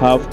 ½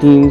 3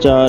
4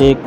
1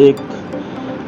1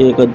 1